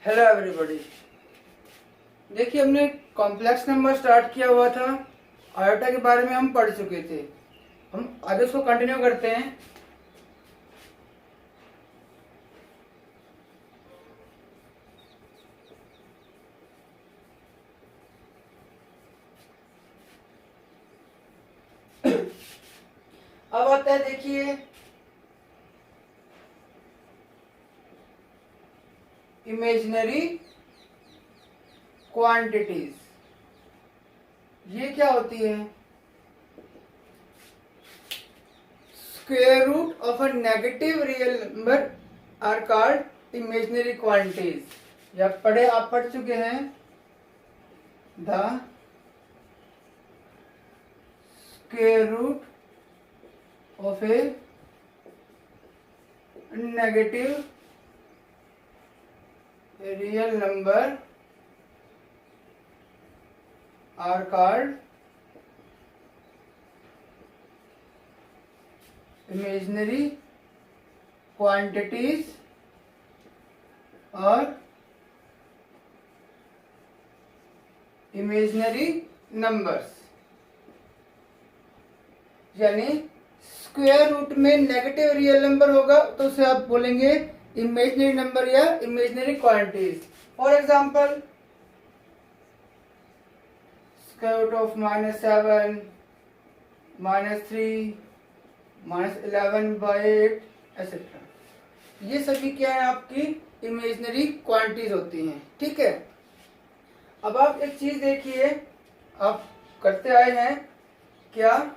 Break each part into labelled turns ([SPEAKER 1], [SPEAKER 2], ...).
[SPEAKER 1] Hello everybody. देखिए, हमने complex number start किया हुआ था। आयोटा के बारे में हम पढ़ चुके थे। हम आगे उसको कंटिन्यू करते हैं। अब आता है, देखिए, इमेजिनरी क्वांटिटीज। ये क्या होती है? Square root of a negative real number are called imaginary quantities. या आप पढ़ चुके हैं। The square root of a negative real number are called imaginary quantities or imaginary numbers। यानी स्क्वायर रूट में नेगेटिव रियल नंबर होगा तो उसे आप बोलेंगे इमेजिनरी नंबर या imaginary quantities. For example, square root of -7, -3, -11/8 etcetera. ये सभी क्या है? आपकी इमेजिनरी क्वांटिटीज होती हैं। ठीक है। अब आप एक चीज देखिए, आप करते आए हैं क्या?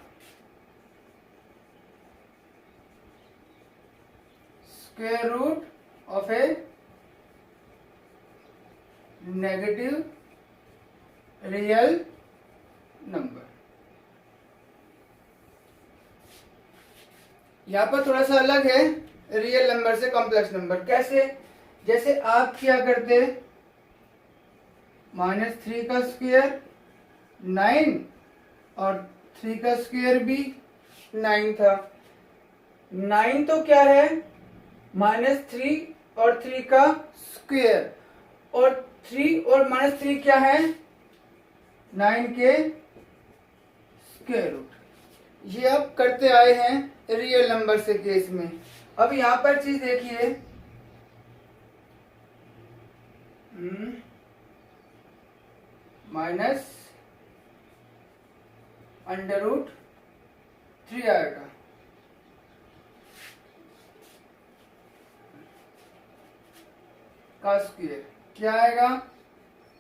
[SPEAKER 1] Square root of a negative real number. यहां पर थोड़ा सा अलग है रियल नंबर से कॉम्प्लेक्स नंबर। कैसे? जैसे आप क्या करते, -3 का स्क्वायर 9 और 3 का स्क्वायर भी 9 था। 9 तो क्या है? -3 और 3 का स्क्वायर, और 3 और -3 क्या है? 9 के स्क्वायर रूट। ये आप करते आए हैं रियल नंबर से केस में। अब यहां पर चीज देखिए, -√3 आएगा। का स्क्वायर क्या आएगा?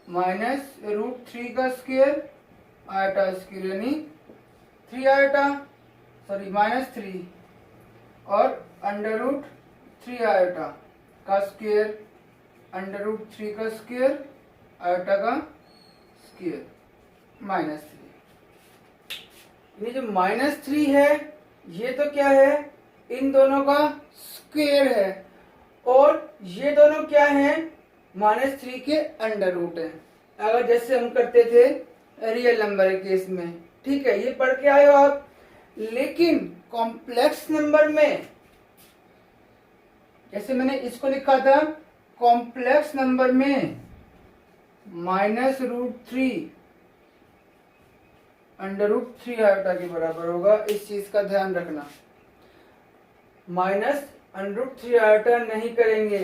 [SPEAKER 1] -√3 का स्क्वायर आयोटा स्क्वायर, यानी 3 आयोटा, सॉरी -3, और √3 आयोटा का स्क्वायर, √3 का स्क्वायर आयोटा का स्क्वायर, -3। ये जो -3 है, ये तो क्या है? इन दोनों का स्क्वायर है, और ये दोनों क्या हैं? -3 के अंडर रूट है। अगर जैसे हम करते थे रियल नंबर के केस में। ठीक है, ये पढ़ के आए हो आप। लेकिन कॉम्प्लेक्स नंबर में, जैसे मैंने इसको लिखा था, कॉम्प्लेक्स नंबर में -√3 √3 आयोटा के बराबर होगा। इस चीज का ध्यान रखना। -√3 आयोटा नहीं करेंगे।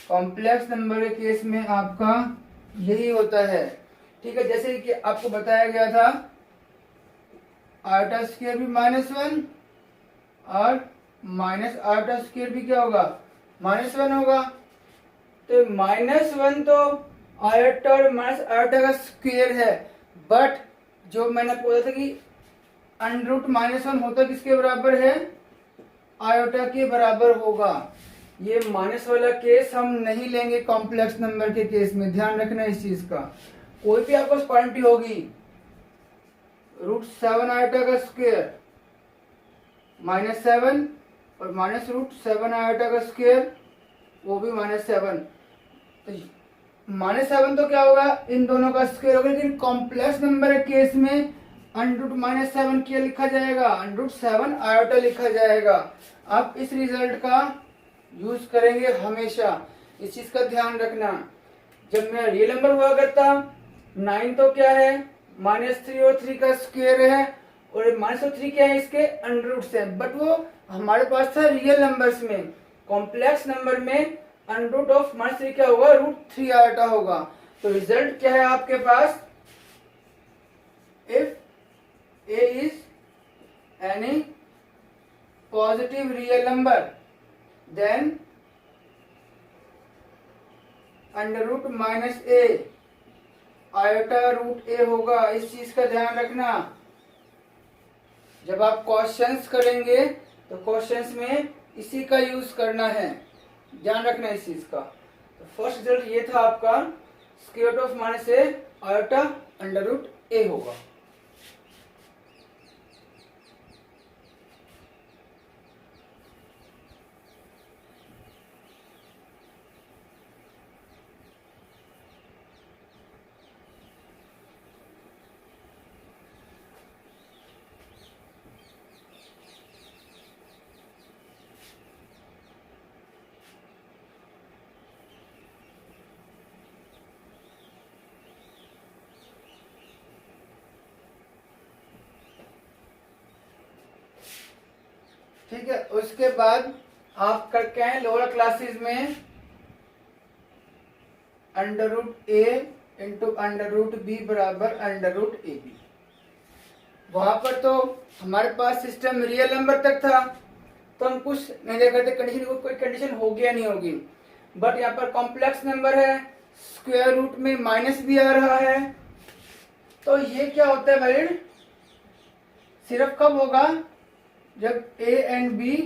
[SPEAKER 1] कॉम्प्लेक्स नंबर के केस में आपका यही होता है। ठीक है, जैसे कि आपको बताया गया था, आयोटा स्क्वायर भी -1 और माइनस आयोटा स्क्वायर भी क्या होगा? -1 होगा। तो -1 तो आयोटा और माइनस आयोटा का स्क्वायर है, बट जो मैंने बोला था कि √-1 होता किसके बराबर है? आयोटा के बराबर होगा। ये माइनस वाला केस हम नहीं लेंगे कॉम्प्लेक्स नंबर के केस में। ध्यान रखना इस चीज का। कोई भी आपको क्वांटिटी होगी, √7 आयोटा का स्क्वायर -7 और -√7 आयोटा का स्क्वायर, वो भी -7। तो -7 तो क्या होगा? इन दोनों का स्क्वायर होगा। लेकिन कॉम्प्लेक्स नंबर के केस में √-7 क्या लिखा जाएगा? √7 आयोटा लिखा जाएगा। आप इस रिजल्ट का यूज करेंगे हमेशा, इस चीज का ध्यान रखना। जब मेरा रियल नंबर हुआ करता 9 तो क्या है -3 और 3 का स्क्वायर है, और -3 क्या है इसके अंडर रूट से, बट वो हमारे पास था रियल नंबर्स में। कॉम्प्लेक्स नंबर में अंडर रूट ऑफ -3 क्या होगा √3 आयोटा होगा। तो रिजल्ट क्या है आपके पास, if a is any positive real number then under root -a iota √a होगा। इस चीज का ध्यान रखना, जब आप क्वेश्चंस करेंगे तो क्वेश्चंस में इसी का यूज करना है, ध्यान रखना इस चीज का। तो फर्स्ट रिजल्ट ये था आपका, square root of -a iota under root a होगा। ठीक है, उसके बाद आप करके हैं लोअर क्लासेस में under root a into under root b बराबर अंडर रूट ए बी। वहां पर तो हमारे पास सिस्टम रियल नंबर तक था, तो हम कुछ नहीं देखा थे कंडीशन, कोई कंडीशन होगी या नहीं होगी। बट यहाँ पर कॉम्प्लेक्स नंबर है, स्क्वायर रूट में माइनस भी आ रहा है, तो ये क्या होता है वैलिड सिर्फ कब होगा, जब a and b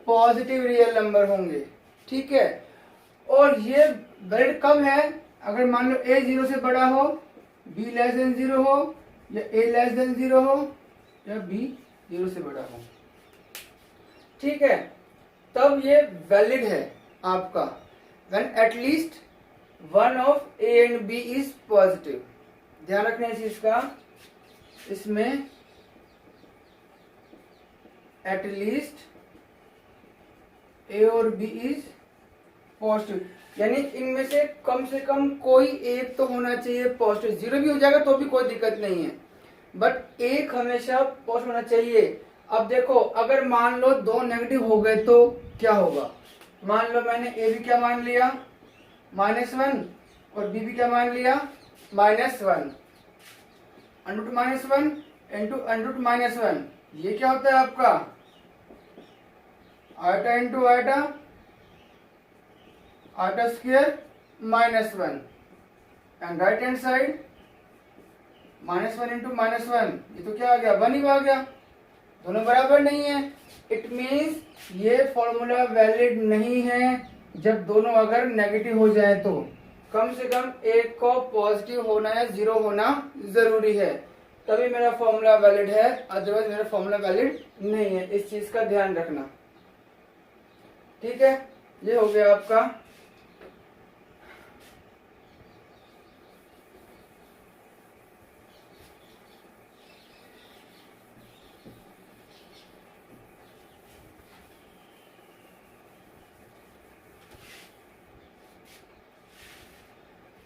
[SPEAKER 1] positive real number होंगे। ठीक है, और ये वैलिड कब है, अगर मान लो a 0 से बड़ा हो, b लेस देन 0 हो, या a लेस देन 0 हो, या b 0 से बड़ा हो। ठीक है, तब ये वैलिड है आपका, when at least one of a and b is positive. ध्यान रखना इस चीज का, इसमें एटलीस्ट a और b इज पॉजिटिव, यानी इनमें से कम कोई एक तो होना चाहिए पॉजिटिव। 0 भी हो जाएगा तो भी कोई दिक्कत नहीं है, बट एक हमेशा पॉजिटिव होना चाहिए। अब देखो, अगर मान लो दो नेगेटिव हो गए तो क्या होगा, मान लो मैंने a भी क्या मान लिया -1 और b भी क्या मान लिया -1, under root -1 into under root -1, ये क्या होता है आपका iota into iota, iota square -1, and right hand side -1 into -1, ये तो क्या आ गया 1 ही आ गया, दोनों बराबर नहीं है। इट मीन्स ये फॉर्मूला वैलिड नहीं है जब दोनों अगर नेगेटिव हो जाए, तो कम से कम एक को पॉजिटिव होना या 0 होना जरूरी है, तभी मेरा फॉर्मूला वैलिड है, अदरवाइज मेरा फॉर्मूला वैलिड नहीं है। इस चीज का ध्यान रखना। ठीक है, ये हो गया आपका।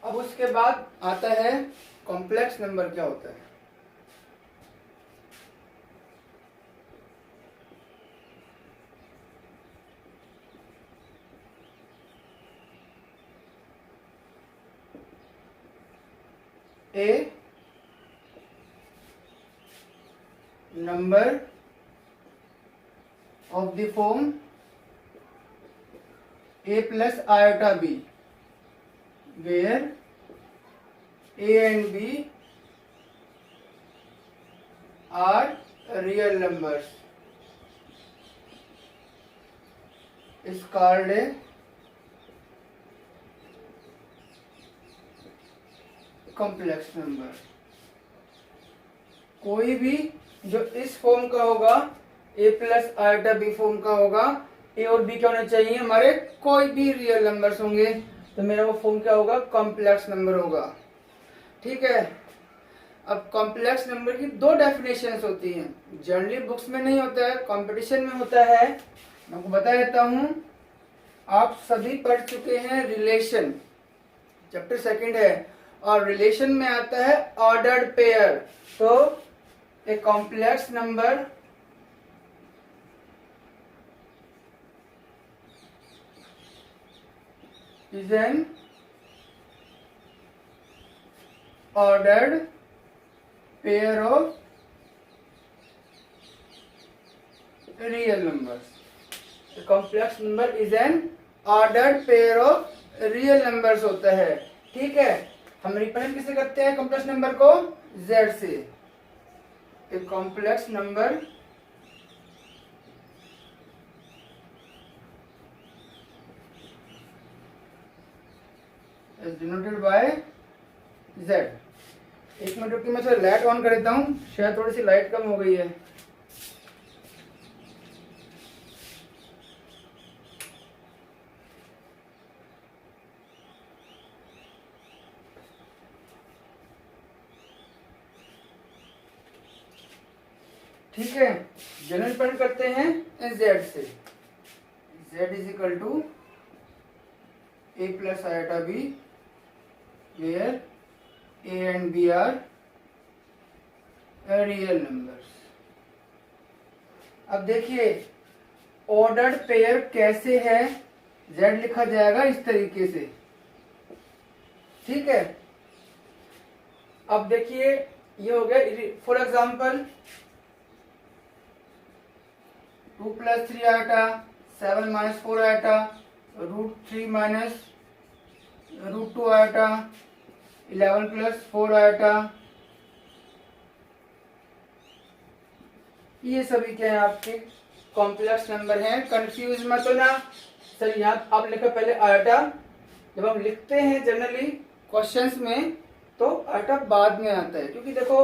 [SPEAKER 1] अब उसके बाद आता है कॉम्प्लेक्स नंबर क्या होता है। A number of the form a plus iota b, where a and b are real numbers, is called a complex number. कोई भी जो इस फॉर्म का होगा, a plus iota b form का होगा, a और b क्या होने चाहिए हमारे कोई भी रियल नंबर्स होंगे, तो मेरा वो फॉर्म क्या होगा कॉम्प्लेक्स नंबर होगा। ठीक है, अब कॉम्प्लेक्स नंबर की दो डेफिनेशंस होती हैं, जनरली बुक्स में नहीं होता है, कंपटीशन में होता है। मैं आपको बता देता हूँ, आप सभी पढ़ चुके हैं रिलेशन, चैप्टर सेकंड है, और रिलेशन में आता है ऑर्डर्ड पेयर। तो ए complex number is an ordered pair of real numbers. Complex number is an ordered pair of real numbers होता है। ठीक है, हम रिप्रेजेंट किसे करते हैं कॉम्प्लेक्स नंबर को? z से। ए complex number is denoted by z। एक मिनट रुकिए, मैं थोड़ा लाइट ऑन कर देता हूँ, शायद थोड़ी सी लाइट कम हो गई है। ठीक है, जनरल डिपेंड करते हैं z से। z is equal to a plus iota b where a and b are real numbers. अब देखिए ऑर्डर्ड पेयर कैसे है, z लिखा जाएगा इस तरीके से। ठीक है, अब देखिए ये हो गया for example 2 plus 3 iota 7 minus 4 iota √3 minus √2 iota 11 plus 4 iota. ये सभी क्या है आपके कॉम्प्लेक्स नंबर हैं। कंफ्यूज मत होना सर, यहाँ आप लिखो पहले आयोटा। जब हम लिखते हैं जनरली क्वेश्चंस में तो आयोटा बाद में आता है, क्योंकि देखो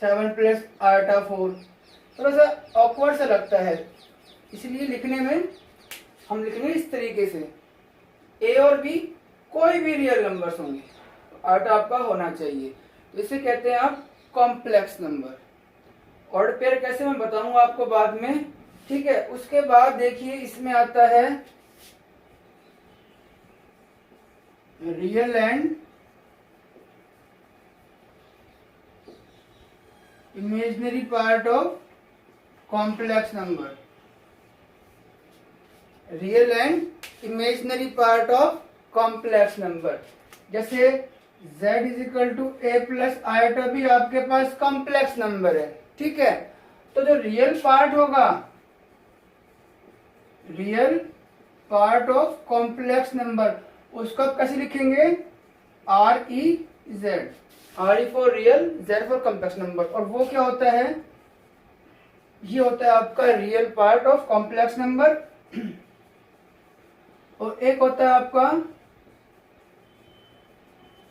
[SPEAKER 1] 7 प्लस आयोटा 4 थोड़ा सा ऑकवर्ड सा लगता है, इसलिए लिखने में हम लिखेंगे इस तरीके से। ए और बी कोई भी रियल नंबर्स होंगे तो आयोटा आपका होना चाहिए, तो इसे कहते हैं आप कॉम्प्लेक्स नंबर। ऑर्डर पेयर कैसे मैं बताऊंगा आपको बाद में। ठीक है, उसके बाद देखिए इसमें आता है real and imaginary part of complex number. Real and imaginary part of complex number, जैसे z is equal to a plus iota भी आपके पास कॉम्प्लेक्स नंबर है। ठीक है, तो जो रियल पार्ट होगा, real part of complex number, उसको आप कैसे लिखेंगे? REZ, R for real, Z for complex number. और वो क्या होता है? ये होता है आपका real part of complex number, और एक होता है आपका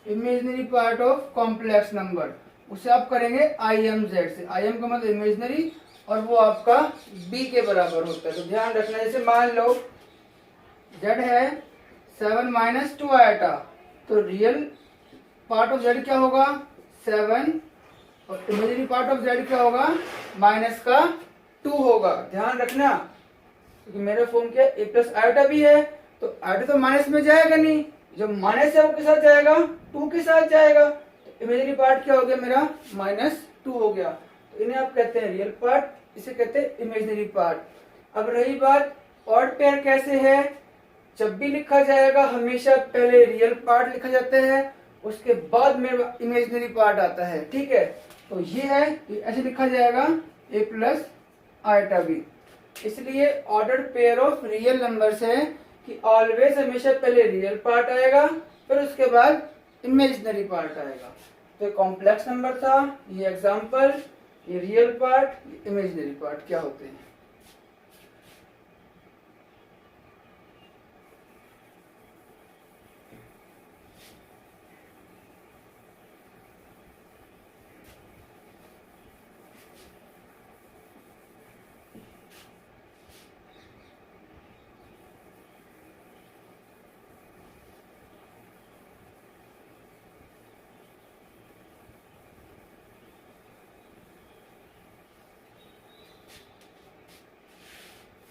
[SPEAKER 1] imaginary part of complex number. उसे आप करेंगे IMZ से। IM का मतलब इमेजिनरी, और वो आपका B के बराबर होता है। तो ध्यान रखना, जैसे मान लो Z है 7 माइनस 2 आयोटा, तो रियल पार्ट ऑफ Z क्या होगा? 7, और इमेजिनरी पार्ट ऑफ Z क्या होगा? माइनस का 2 होगा। ध्यान रखना, क्योंकि मेरे फोन के a प्लस आयोटा भी है, तो आयोटा तो माइनस में जाएगा नहीं, जो माइनस है वो के साथ जाएगा? 2 के साथ जाएगा। तो इमेजिनरी पार्ट क्या हो गया मेरा? -2 हो गया। तो इन्हें आप कहते हैं रियल पार्ट, इसे कहते हैं इमेजिनरी पार्ट। अब रही बात ऑड पेयर कैसे है, जब भी लिखा जाएगा हमेशा पहले रियल पार्ट लिखा जाता है, उसके बाद में इमेजिनरी पार्ट आता है। ठीक है, तो ये है, ऐसे लिखा जाएगा a प्लस आयोटा b। इसलिए ordered pair of real numbers है कि ऑलवेज हमेशा पहले रियल पार्ट आएगा, फिर उसके बाद इमेजिनरी पार्ट आएगा। तो कॉम्प्लेक्स नंबर था, ये एग्जांपल, ये रियल पार्ट, इमेजिनरी पार्ट क्या होते हैं।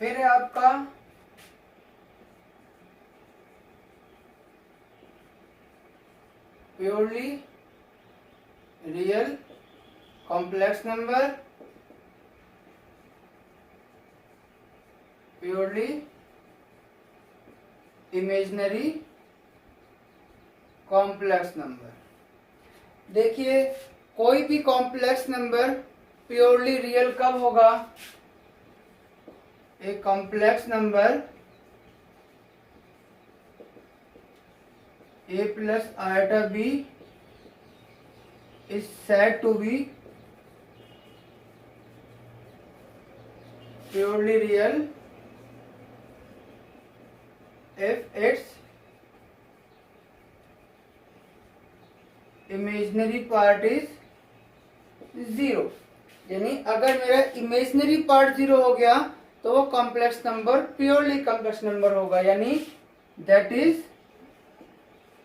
[SPEAKER 1] फिर है आपका purely real complex number, purely imaginary complex number. देखिए कोई भी कॉम्प्लेक्स नंबर प्योरली रियल कब होगा? एक complex number a plus iota b is said to be purely real if its imaginary part is zero. यानी अगर मेरा इमेजिनरी पार्ट जीरो हो गया तो वो complex number purely complex number होगा। यानी दैट इज,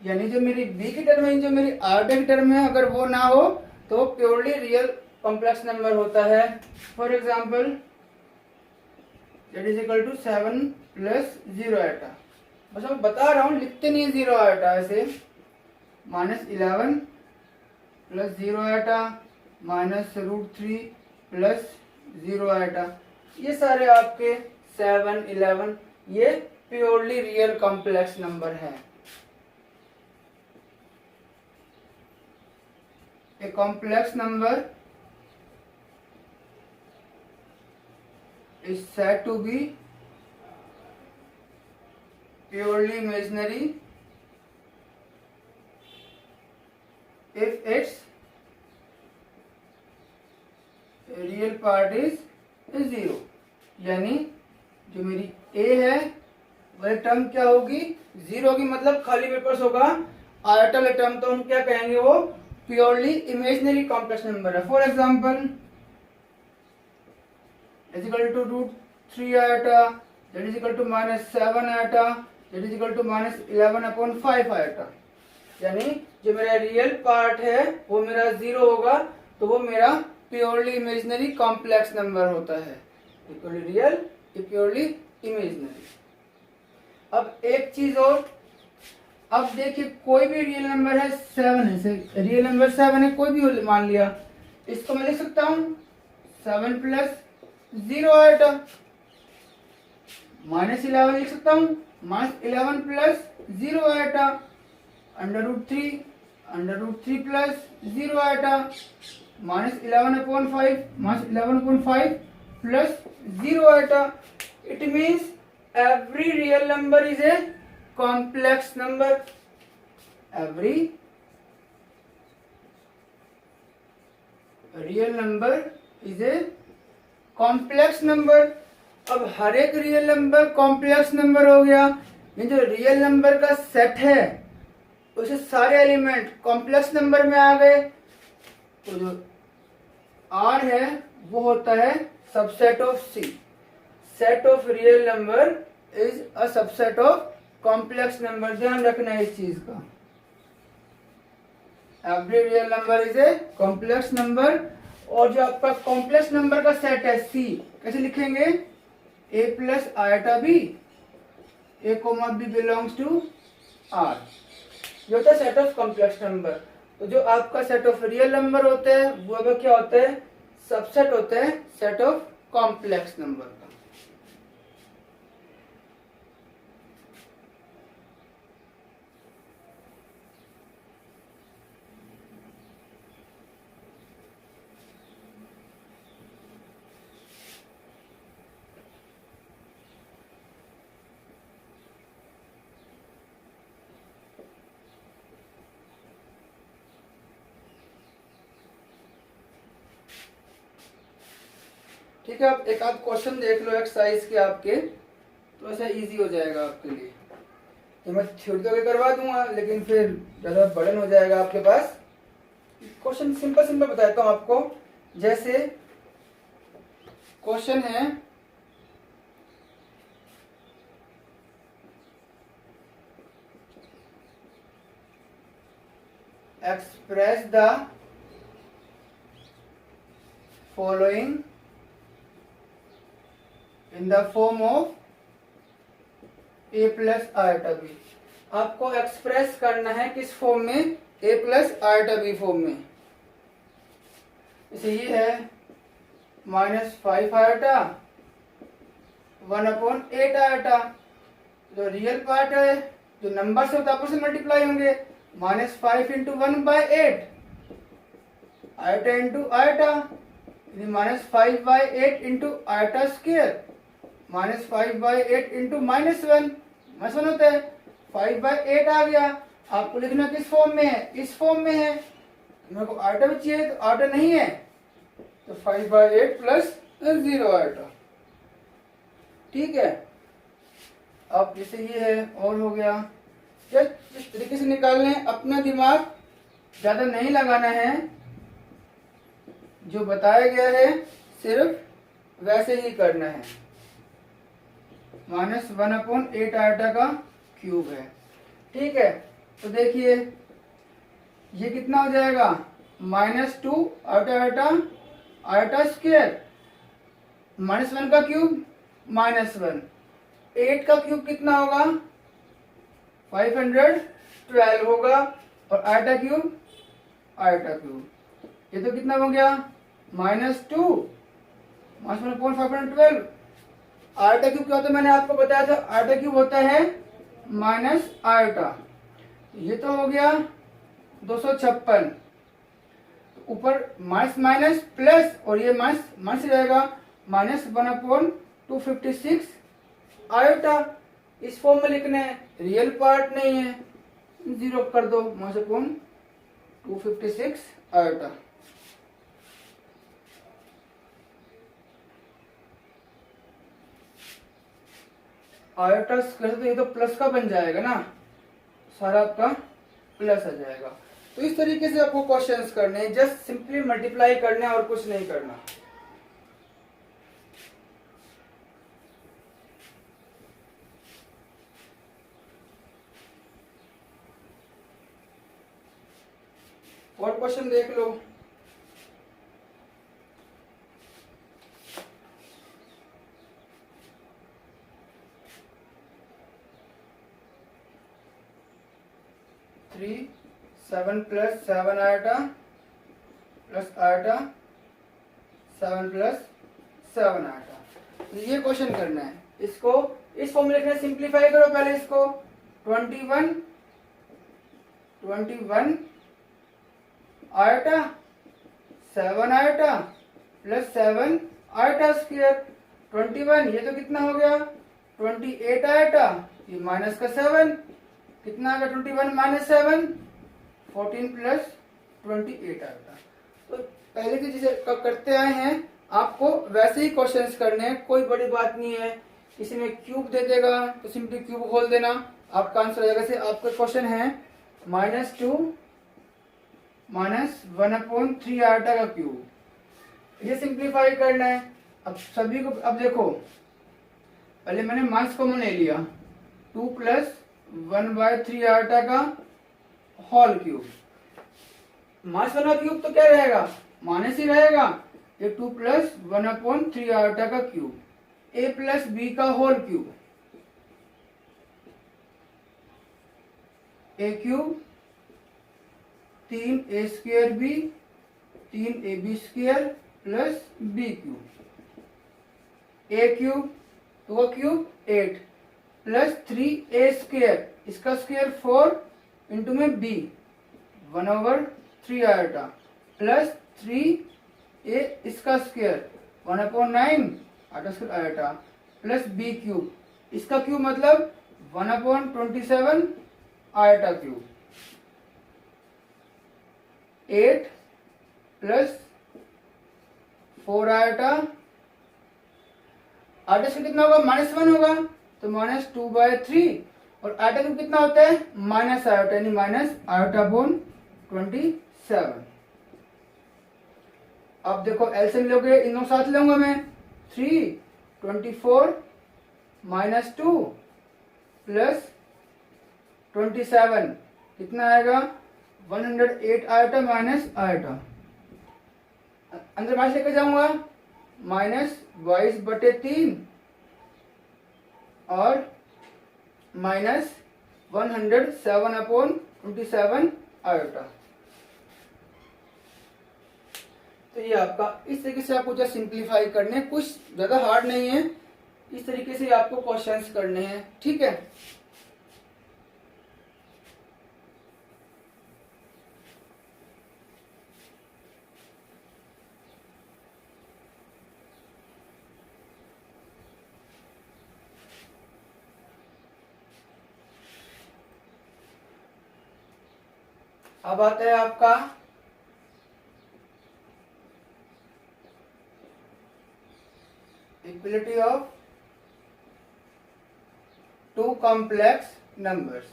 [SPEAKER 1] यानी जो मेरी बी की टर्म है, जो मेरी आयोटा की टर्म है, अगर वो ना हो तो वो प्योरली रियल कॉम्प्लेक्स नंबर होता है। For example that is equal to 7 plus 0 iota. बस मैं बता रहा हूँ, लिखते नहीं 0 आयोटा, ऐसे -11 प्लस 0 आयोटा -√3 प्लस 0 आयोटा। ये सारे आपके 7, 11 ये प्योरली रियल कॉम्प्लेक्स नंबर है। A complex number is said to be purely imaginary if its real part is zero। यानी जो मेरी a है वह टर्म क्या होगी? जीरो होगी, मतलब खाली पेपर्स होगा। आयोटल टर्म तो हम क्या कहेंगे? वो प्योरली इमेजिनरी कॉम्प्लेक्स नंबर है। For example is equal to √3 iota, that is equal to -7 iota, that is equal to -11/5 iota. यानी जो मेरा रियल पार्ट है वो मेरा जीरो होगा, तो वो मेरा प्योरली इमेजिनरी कॉम्प्लेक्स नंबर होता है। Purely real, purely imaginary. अब एक चीज और, अब देखिए कोई भी रियल नंबर है 7 है, रियल नंबर 7 है, कोई भी मान लिया, इसको मैं लिख सकता हूँ 7 प्लस 0 आयोटा, -11 लिख सकता हूँ, -11 plus 0 iota, √3 plus 0 iota, -11/5 plus 0 iota. It means every real number is a complex number। every real number is a complex number। अब हर एक रियल नंबर कॉम्प्लेक्स नंबर हो गया। ये जो रियल नंबर का सेट है उसे सारे एलिमेंट कॉम्प्लेक्स नंबर में आ गए, तो जो R है वो होता है subset of C। Set of real number is a subset of complex number. ध्यान रखना है इस चीज का। Every real number is a complex number. और जो आपका कॉम्प्लेक्स नंबर का सेट है C, कैसे लिखेंगे? A plus iota B, A comma B belongs to R। ये होता है सेट ऑफ कॉम्प्लेक्स नंबर। तो जो आपका सेट ऑफ रियल नंबर होते हैं वो अब क्या होता है? सबसेट होता है सेट ऑफ कॉम्प्लेक्स नंबर का। ठीक है, आप एक आध क्वेश्चन देख लो एक्सरसाइज के आपके, तो ऐसा इजी हो जाएगा आपके लिए। तो मैं थ्योरी तो करवा दूंगा लेकिन फिर ज़्यादा बर्डन हो जाएगा आपके पास। क्वेश्चन सिंपल सिंपल बताता हूँ आपको। जैसे क्वेश्चन है express the following in the form of A plus iota B। आपको एक्सप्रेस करना है किस फॉर्म में? ए प्लस आयोटा बी फॉर्म में। इसे ये है -5 आयोटा 1/8 आयोटा। जो रियल पार्ट है, जो नंबर से आपस में मल्टीप्लाई होंगे, -5 into 1/8 iota into iota, -5/8 into iota square, -5/8 into -1 होता है, 5/8 आ गया। आपको लिखना किस फॉर्म में है? इस फॉर्म में है। मेरे को आयोटा भी चाहिए, तो आयोटा नहीं है, तो 5/8 प्लस 0 आयोटा। ठीक है। अब जैसे ये है और हो गया। जस्ट इस तरीके से निकालना है, अपना दिमाग ज्यादा नहीं लगाना है, जो बताया गया है सिर्फ वैसे ही करना है। -1/8 आयोटा का क्यूब है। ठीक है, तो देखिए ये कितना हो जाएगा, -2 आयोटा आयोटा आयोटा स्क्वायर, -1 का क्यूब -1, 8 का क्यूब कितना होगा, 512 होगा, और आयोटा क्यूब ये तो कितना हो गया, -2 -1/512। आयोटा क्यूब क्या होता है, मैंने आपको बताया था, आयोटा क्यूब होता है माइनस आयोटा। ये तो हो गया 256, ऊपर माइनस माइनस प्लस, और ये माइनस माइनस रहेगा, -1/256 आयोटा। इस फॉर्म में लिखना है, रियल पार्ट नहीं है, 0 कर दो, -256 आयोटा। आयोटा स्क्वायर, तो ये तो प्लस का बन जाएगा ना, सारा आपका प्लस आ जाएगा। तो इस तरीके से आपको क्वेश्चंस करने हैं, जस्ट सिंपली मल्टीप्लाई करना है और कुछ नहीं करना। और क्वेश्चन देख लो। Three 7 + 7 iota plus iota 7 + 7 iota. तो ये क्वेश्चन करना है। इसको इस फॉर्म में लिखना है, सिंप्लीफाई करो पहले इसको। 21 iota 7 iota plus 7 iota square. 21 ये तो कितना हो गया, 28 आयोटा, ये माइनस का 7, कितना आ गया 21 - 7, 14 + 28 आयोटा। तो पहले की जैसे करते आए हैं, आपको वैसे ही क्वेश्चंस करने हैं, कोई बड़ी बात नहीं है। किसी में क्यूब दे देगा तो सिंपली क्यूब खोल देना, आपका आंसर आ जाएगा। जैसे आपका क्वेश्चन है -2 - 1/3 आयोटा का क्यूब, ये सिंप्लीफाई करना है। अब सभी को, अब देखो पहले मैंने माइनस कॉमन ले लिया, 2 + 1/3 आयोटा का होल क्यूब। माइनस 1 का क्यूब तो क्या रहेगा, माइनस ही रहेगा। ये 2 + 1/3 आयोटा का क्यूब, a + b का whole cube, a cube 3a² b 3ab² plus b cube, a cube 2 cube 8 plus 3a², इसका स्क्वायर 4 इंटू में b 1/3 आयोटा प्लस 3a इसका square 1/9 iota plus b cube, इसका cube मतलब 1/27 iota cube, 8 plus 4 iota. Iota से कितना होगा, -1 होगा, तो -2/3, और आयोटा क्यूब कितना होता है, माइनस आयोटा, यानी -आयोटा/27। अब देखो एलसीएम लोगे, इन दोनों साथ लूंगा मैं, 3 24 - 2 प्लस 27 कितना आएगा, 108 आयोटा माइनस आयोटा। अंदर माइनस लेकर जाऊंगा, -22/3 और -107/27 आयोटा। तो ये आपका इस तरीके से आपको जस्ट सिंप्लीफाई करने, कुछ ज्यादा हार्ड नहीं है, इस तरीके से आपको क्वेश्चंस करने हैं, ठीक है। अब आता है आपका equality of two complex numbers.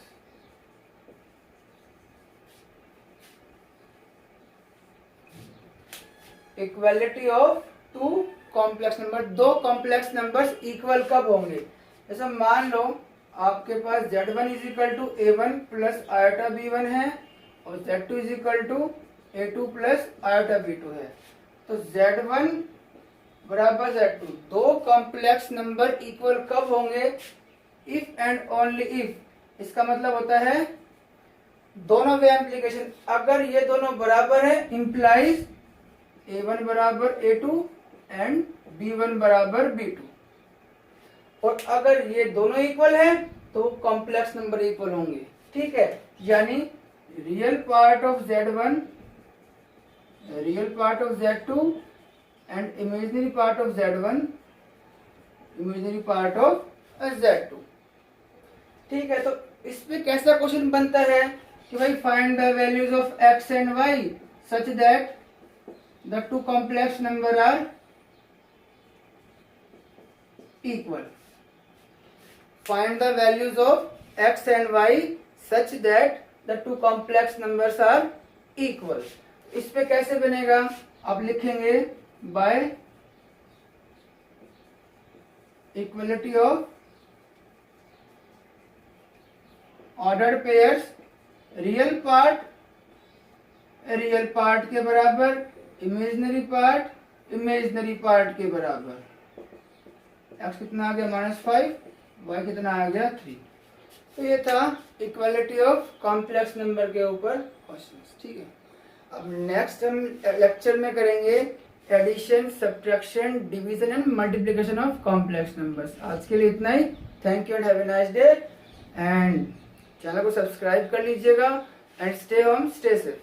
[SPEAKER 1] Equality of two complex number, दो कॉम्प्लेक्स नंबर्स इक्वल कब होंगे? जैसे मान लो आपके पास z1 is equal to a1 plus iota b1 है और z2 is equal to a2 plus iota b2 है। तो z1 बराबर z2, दो कॉम्प्लेक्स नंबर इक्वल कब होंगे? If and only if. इसका मतलब होता है दोनों वे एप्लीकेशन, अगर ये दोनों बराबर है इंप्लाइज a1 बराबर a2 एंड b1 बराबर b2। और अगर ये दोनों इक्वल है तो कॉम्प्लेक्स नंबर इक्वल होंगे, ठीक है। यानी real part of z1, real part of z2 and imaginary part of z1, imaginary part of z2, ठीक है। तो इस पे कैसा क्वेश्चन बनता है कि भाई find the values of x and y such that the two complex number are equal. Find the values of x and y such that the two complex numbers are equal। इस पे कैसे बनेगा? आप लिखेंगे by equality of ordered pairs, real part के बराबर, imaginary part के बराबर। x कितना आ गया -5, y कितना आ गया 3। तो ये था इक्वालिटी ऑफ कॉम्प्लेक्स नंबर के ऊपर क्वेश्चंस, ठीक है। अब नेक्स्ट हम लेक्चर में करेंगे addition, subtraction, division and multiplication of complex numbers. आज के लिए इतना ही। Thank you and have a nice day, and channel को सब्सक्राइब कर लीजिएगा and stay home stay safe.